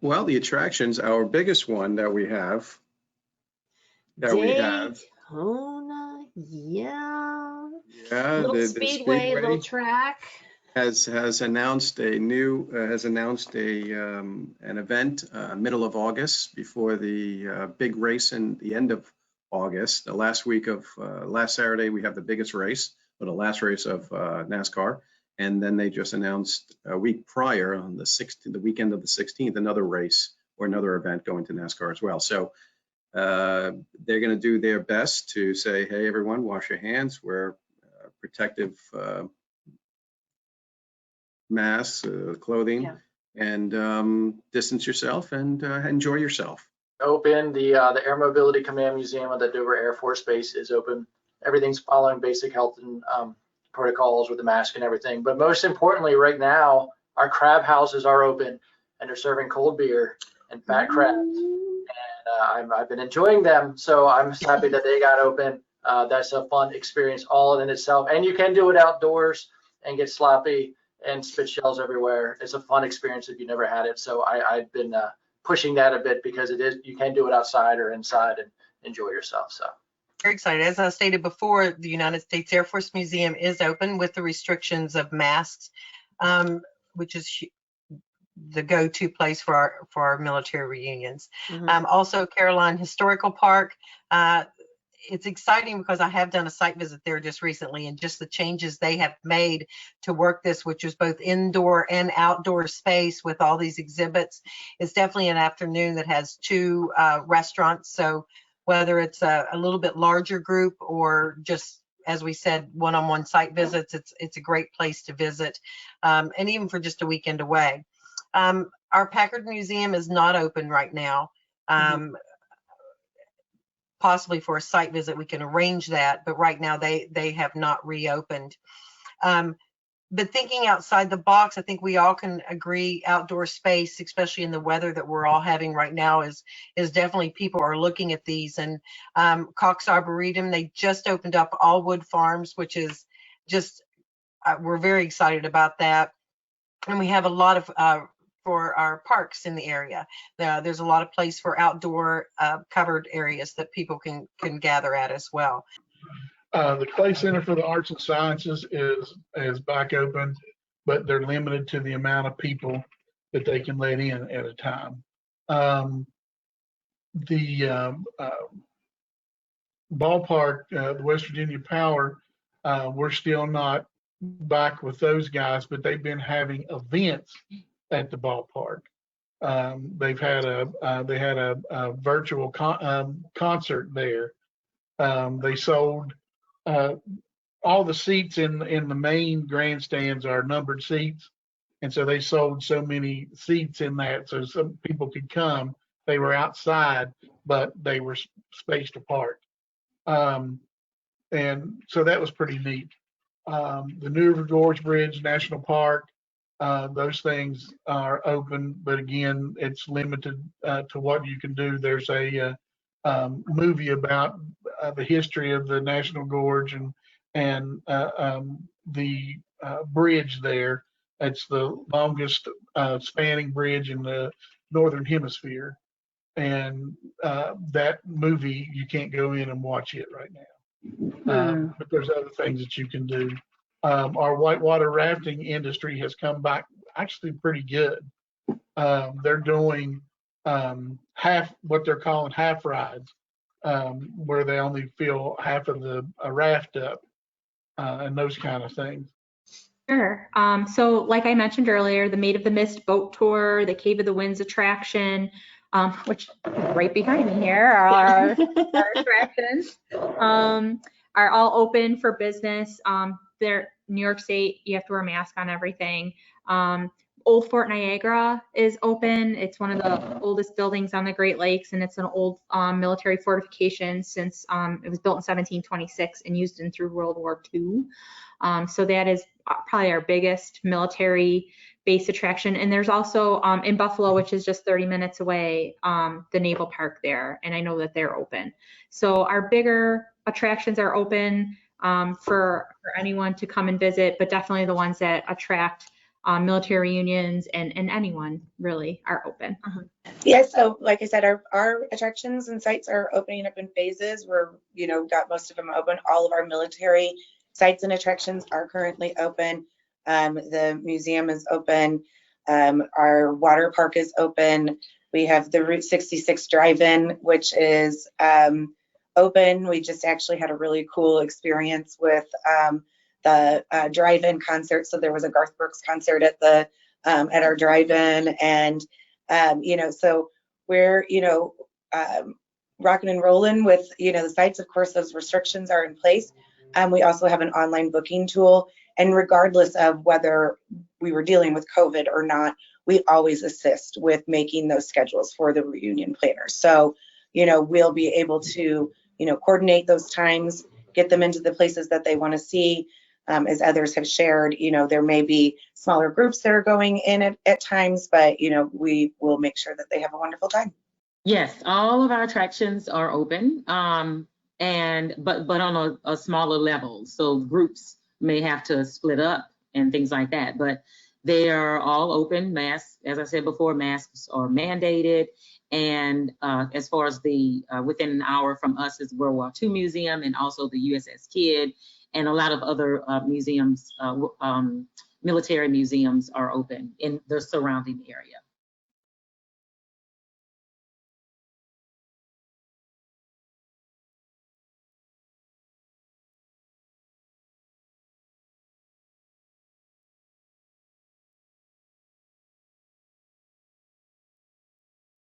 Well, the attractions, our biggest one that we have, Daytona, yeah, little the speedway, little track. has announced a new an event middle of August before the big race in the end of August. The last week of last Saturday we have the biggest race, or the last race of NASCAR, and then they just announced a week prior on the 16th, the weekend of the 16th, another race or another event going to NASCAR as well. So they're going to do their best to say, hey everyone, wash your hands, wear protective masks, clothing, Yeah. and distance yourself and enjoy yourself. Open. The Air Mobility Command Museum at the Dover Air Force Base is open. Everything's following basic health and protocols with the mask and everything. But most importantly, right now, our crab houses are open and they're serving cold beer and fat crabs. And I've been enjoying them, so I'm happy that they got open. That's a fun experience all in itself. And you can do it outdoors and get sloppy and spit shells everywhere. It's a fun experience if you never had it. So I've been pushing that a bit because it is, you can do it outside or inside and enjoy yourself. So very excited. As I stated before, the United States Air Force Museum is open with the restrictions of masks, which is the go-to place for our military reunions. Also, Caroline Historical Park. It's exciting because I have done a site visit there just recently, and just the changes they have made to work this, which is both indoor and outdoor space with all these exhibits. It's definitely an afternoon that has two restaurants. So whether it's a little bit larger group or just, as we said, one-on-one site visits, it's a great place to visit, and even for just a weekend away. Our Packard Museum is not open right now. Possibly for a site visit we can arrange that, but right now they have not reopened. But thinking outside the box, I think we all can agree outdoor space, especially in the weather that we're all having right now, is definitely, people are looking at these. And Cox Arboretum, they just opened up Allwood Farms, which is just, we're very excited about that. And we have a lot of for our parks in the area. There's a lot of place for outdoor covered areas that people can gather at as well. The Clay Center for the Arts and Sciences is back open, but they're limited to the amount of people that they can let in at a time. The ballpark, the West Virginia Power, we're still not back with those guys, but they've been having events at the ballpark. They had a virtual concert there. They sold all the seats in the main grandstands are numbered seats, and so they sold so many seats in that so some people could come. They were outside, but they were spaced apart, and so that was pretty neat. The New River Gorge Bridge National Park, those things are open, but again, it's limited to what you can do. There's a movie about the history of the National Gorge and the bridge there. It's the longest spanning bridge in the Northern Hemisphere. And that movie, you can't go in and watch it right now. But there's other things that you can do. Our whitewater rafting industry has come back actually pretty good. They're doing what they're calling half rides, where they only fill half of the raft up, and those kind of things. Sure. So like I mentioned earlier, the Maid of the Mist boat tour, the Cave of the Winds attraction, which right behind me here are our attractions, are all open for business. They're New York State, you have to wear a mask on everything. Old Fort Niagara is open. It's one of the oldest buildings on the Great Lakes, and it's an old military fortification since it was built in 1726 and used in through World War II. So that is probably our biggest military base attraction. And there's also in Buffalo, which is just 30 minutes away, the Naval Park there, and I know that they're open. So our bigger attractions are open for anyone to come and visit, but definitely the ones that attract military reunions, and anyone really are open. Yeah, so like I said, our attractions and sites are opening up in phases. We're, got most of them open. All of our military sites and attractions are currently open. The museum is open. Our water park is open. We have the Route 66 drive-in, which is open. We just actually had a really cool experience with the drive-in concert. So there was a Garth Brooks concert at our drive-in, and so we're rocking and rolling with the sites. Of course, those restrictions are in place. We also have an online booking tool, and regardless of whether we were dealing with COVID or not, we always assist with making those schedules for the reunion planners. So we'll be able to coordinate those times, get them into the places that they want to see. As others have shared, there may be smaller groups that are going in at times, but we will make sure that they have a wonderful time. Yes, all of our attractions are open, but on a smaller level. So groups may have to split up and things like that, but they are all open. Masks, as I said before, masks are mandated. And as far as the within an hour from us is World War II Museum, and also the USS Kidd, and a lot of other museums, military museums are open in the surrounding area.